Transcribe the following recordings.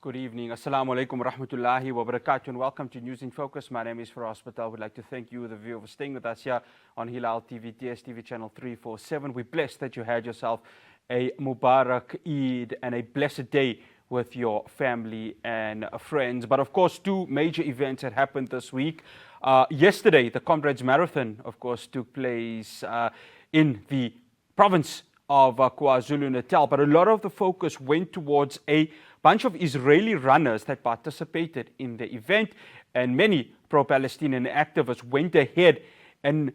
Good evening. Assalamu alaikum rahmatullahi wa barakatuh and welcome to News in Focus. My name is Firas Patel. We'd like to thank you, the viewer, for staying with us here on Hilaal TV, DSTV channel 347. We're blessed that you had yourself a Mubarak Eid and a blessed day with your family and friends. But of course, two major events had happened this week. Yesterday, the Comrades Marathon, of course, took place in the province of KwaZulu-Natal, but a lot of the focus went towards a bunch of Israeli runners that participated in the event, and many pro-Palestinian activists went ahead and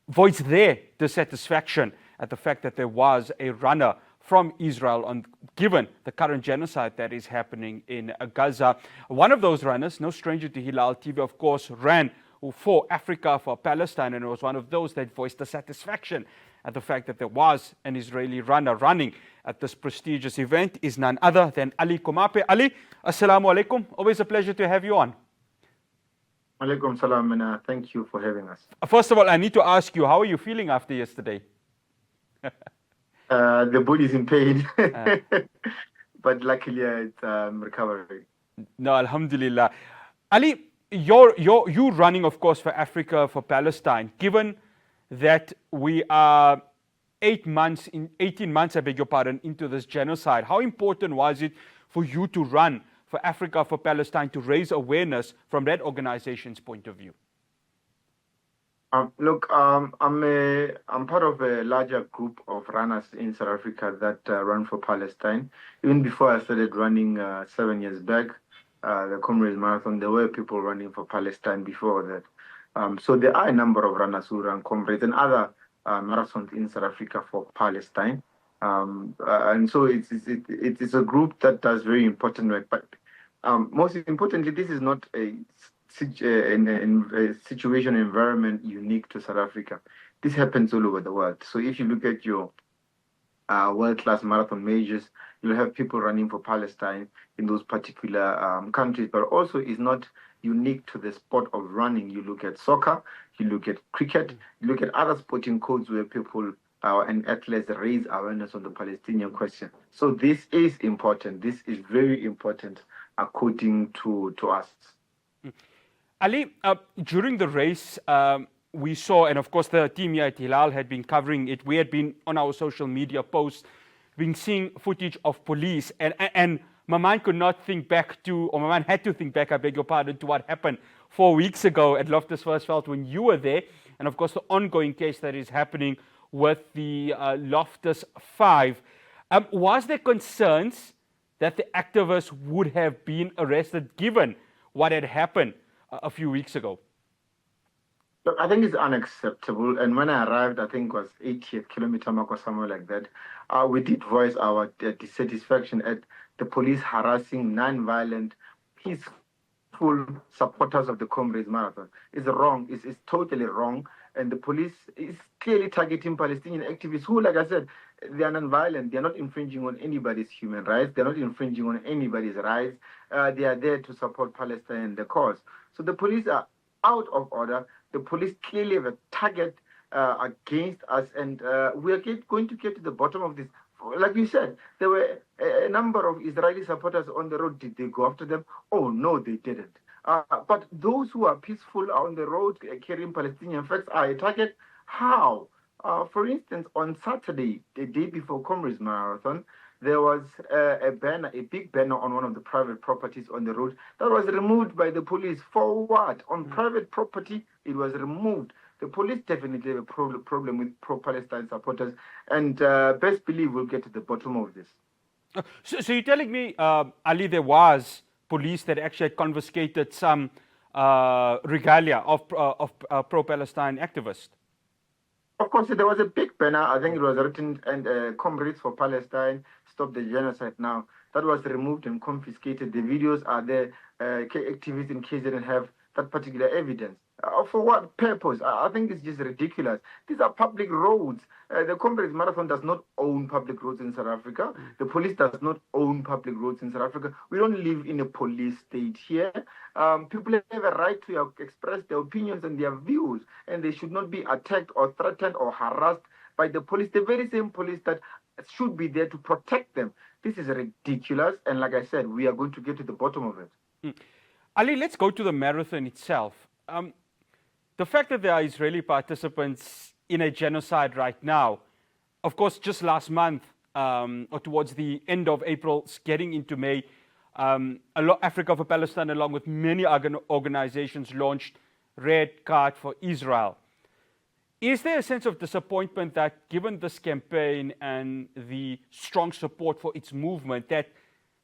voiced their dissatisfaction at the fact that there was a runner from Israel, given the current genocide that is happening in Gaza. One of those runners, no stranger to Hilaal TV, of course, ran for Africa4Palestine, and it was one of those that voiced dissatisfaction at the fact that there was an Israeli runner running at this prestigious event, is none other than Alie Komape. Ali, assalamu alaikum. Always a pleasure to have you on. Alaikum salam, and thank you for having us. First of all, I need to ask you, how are you feeling after yesterday? The body is in pain, but luckily it's recovering. No, alhamdulillah. Ali, you running, of course, for Africa4Palestine, given that we are 18 months, I beg your pardon, into this genocide, how important was it for you to run for Africa4Palestine to raise awareness from that organization's point of view? Look, I'm part of a larger group of runners in South Africa that run for Palestine. Even before I started running 7 years back, the Comrades Marathon, there were people running for Palestine before that. So there are a number of runners who run Comrades and other marathons in South Africa for Palestine. And so it's a group that does very important work. But most importantly, this is not a situation environment unique to South Africa. This happens all over the world. So if you look at your world-class marathon majors, you'll have people running for Palestine in those particular countries, but also is not unique to the sport of running. You look at soccer, you look at cricket, you look at other sporting codes where people and athletes raise awareness on the Palestinian question. So this is important. This is very important according to us. Ali, during the race, we saw, and of course the team here at Hilaal had been covering it, we had been on our social media posts, been seeing footage of police, and my mind could not think back to, or my mind had to think back, I beg your pardon, to what happened 4 weeks ago at Loftus Versfeld when you were there, and of course the ongoing case that is happening with the Loftus 5. Was there concerns that the activists would have been arrested given what had happened a few weeks ago? Look, I think it's unacceptable. And when I arrived, I think it was 80th kilometer mark or somewhere like that, we did voice our dissatisfaction at the police harassing non-violent, peaceful supporters of the Comrades Marathon. It's wrong. It's totally wrong. And the police is clearly targeting Palestinian activists who, like I said, they are non-violent. They are not infringing on anybody's human rights. They are not infringing on anybody's rights. They are there to support Palestine and the cause. So the police are out of order. The police clearly have a target against us, and we are going to get to the bottom of this. Like you said, there were a number of Israeli supporters on the road. Did they go after them? Oh, no, they didn't. But those who are peaceful on the road carrying Palestinian flags are a target. How? For instance, on Saturday, the day before Comrades Marathon, there was a banner, a big banner on one of the private properties on the road that was removed by the police. For what? On private property, it was removed. The police definitely have a problem with pro-Palestine supporters, and best believe we'll get to the bottom of this. So you're telling me, Ali, there was police that actually had confiscated some regalia of pro-Palestine activists? Of course, there was a big banner. I think it was written, and Comrades for Palestine, stop the genocide now. That was removed and confiscated. The videos are there. Activists in case they didn't have that particular evidence. For what purpose? I think it's just ridiculous. These are public roads. The Comrades Marathon does not own public roads in South Africa. The police does not own public roads in South Africa. We don't live in a police state here. People have a right to express their opinions and their views, and they should not be attacked or threatened or harassed by the police, the very same police that should be there to protect them. This is ridiculous. And like I said, we are going to get to the bottom of it. Ali, let's go to the marathon itself. The fact that there are Israeli participants in a genocide right now, of course, just last month, or towards the end of April, getting into May, Africa4Palestine, along with many organizations, launched Red Card for Israel. Is there a sense of disappointment that, given this campaign and the strong support for its movement, that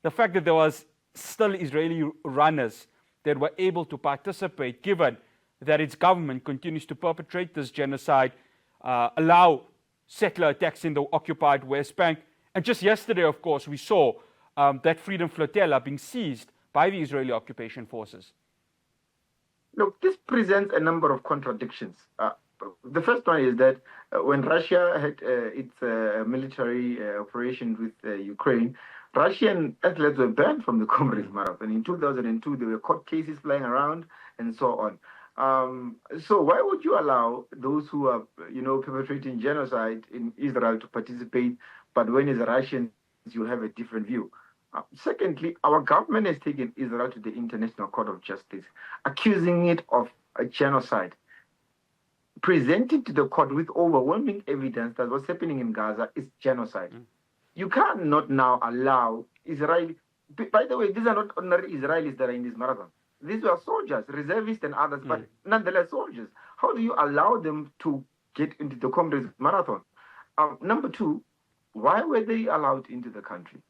the fact that there was still Israeli runners that were able to participate, given that its government continues to perpetrate this genocide, allow settler attacks in the occupied West Bank? And just yesterday, of course, we saw that Freedom Flotilla being seized by the Israeli occupation forces. Look, this presents a number of contradictions. The first one is that when Russia had its military operation with Ukraine, Russian athletes were banned from the Comrades Marathon. In 2002, there were court cases flying around and so on. So why would you allow those who are, perpetrating genocide in Israel to participate, but when it's Russians, you have a different view? Secondly, our government has taken Israel to the International Court of Justice, accusing it of a genocide, presenting to the court with overwhelming evidence that what's happening in Gaza is genocide. You cannot now allow Israel. By the way, these are not ordinary Israelis that are in this marathon. These were soldiers, reservists and others, but nonetheless soldiers. How do you allow them to get into the Comrades Marathon? Number two, why were they allowed into the country?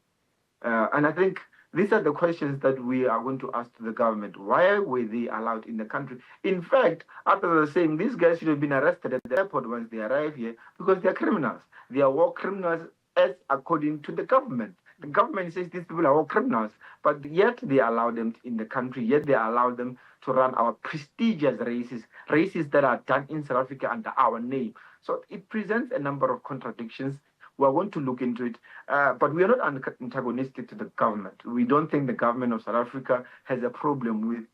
And I think these are the questions that we are going to ask to the government. Why were they allowed in the country? In fact, others are saying these guys should have been arrested at the airport once they arrive here because they are criminals. They are war criminals as according to the government. The government says these people are war criminals, but yet they allow them in the country, yet they allow them to run our prestigious races that are done in South Africa under our name. So it presents a number of contradictions. We are going to look into it, but we are not antagonistic to the government. We don't think the government of South Africa has a problem with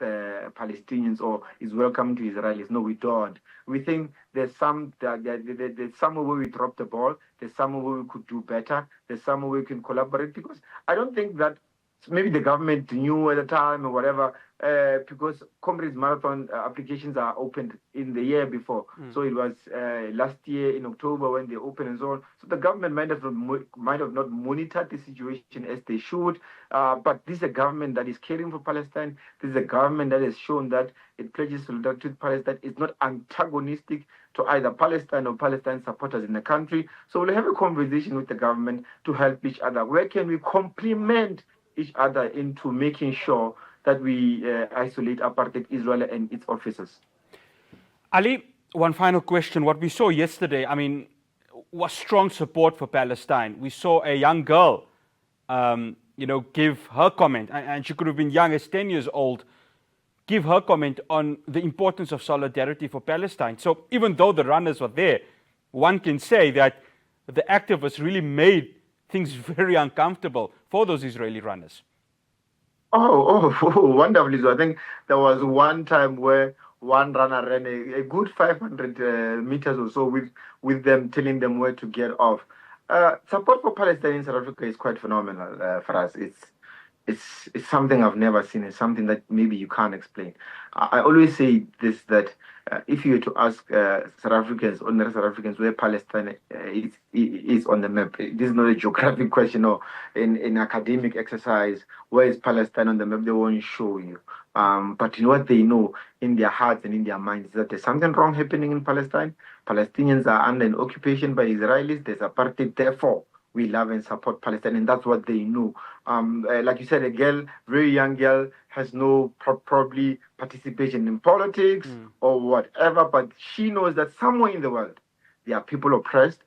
Palestinians or is welcoming to Israelis. No, we don't. We think there's somewhere where we dropped the ball. There's somewhere where we could do better. There's somewhere where we can collaborate, because I don't think that maybe the government knew at the time or whatever, because Comrades Marathon applications are opened in the year before. So it was last year in October when they opened and so on. So the government might have not monitored the situation as they should. But this is a government that is caring for Palestine. This is a government that has shown that it pledges solidarity with Palestine. It's not antagonistic to either Palestine or Palestine supporters in the country. So we'll have a conversation with the government to help each other. Where can we complement each other into making sure that we isolate apartheid Israel and its officers? Ali, one final question. What we saw yesterday, was strong support for Palestine. We saw a young girl, give her comment, and she could have been young as 10 years old, give her comment on the importance of solidarity for Palestine. So even though the runners were there, one can say that the activists really made things very uncomfortable for those Israeli runners. Oh, wonderfully. So I think there was one time where one runner ran a good 500 meters or so with them telling them where to get off. Support for Palestine in South Africa is quite phenomenal for us. It's something I've never seen. It's something that maybe you can't explain. I always say this, that if you were to ask South Africans, ordinary South Africans, where Palestine is on the map, this is not a geographic question or in academic exercise, where is Palestine on the map, they won't show you. But in what they know in their hearts and in their minds is that there's something wrong happening in Palestine. Palestinians are under an occupation by Israelis. There's apartheid, therefore we love and support Palestine, and that's what they know. Like you said, a girl, very young girl, has no probably participation in politics or whatever, but she knows that somewhere in the world there are people oppressed,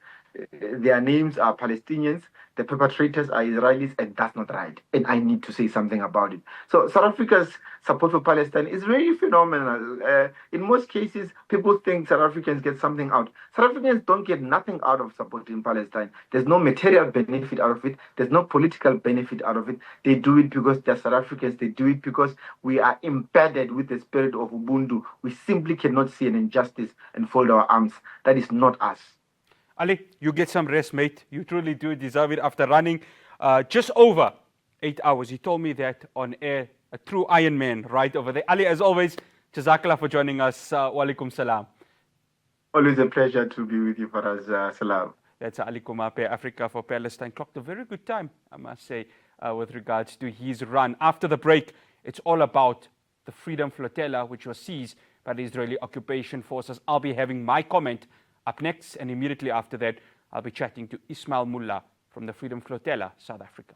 their names are Palestinians, the perpetrators are Israelis, and that's not right. And I need to say something about it. So South Africa's support for Palestine is really phenomenal. In most cases, people think South Africans get something out. South Africans don't get nothing out of supporting Palestine. There's no material benefit out of it. There's no political benefit out of it. They do it because they're South Africans. They do it because we are embedded with the spirit of Ubuntu. We simply cannot see an injustice and fold our arms. That is not us. Ali, you get some rest, mate. You truly do deserve it after running just over 8 hours. He told me that on air, a true Iron Man right over there. Ali, as always, Jazakallah for joining us. Wa alaikum salam. Always a pleasure to be with you, Faraz. Salam. That's Alie Komape, Africa4Palestine. Clocked a very good time, I must say, with regards to his run. After the break, it's all about the Freedom Flotilla, which was seized by the Israeli occupation forces. I'll be having my comment up next, and immediately after that, I'll be chatting to Ismail Mullah from the Freedom Flotilla, South Africa.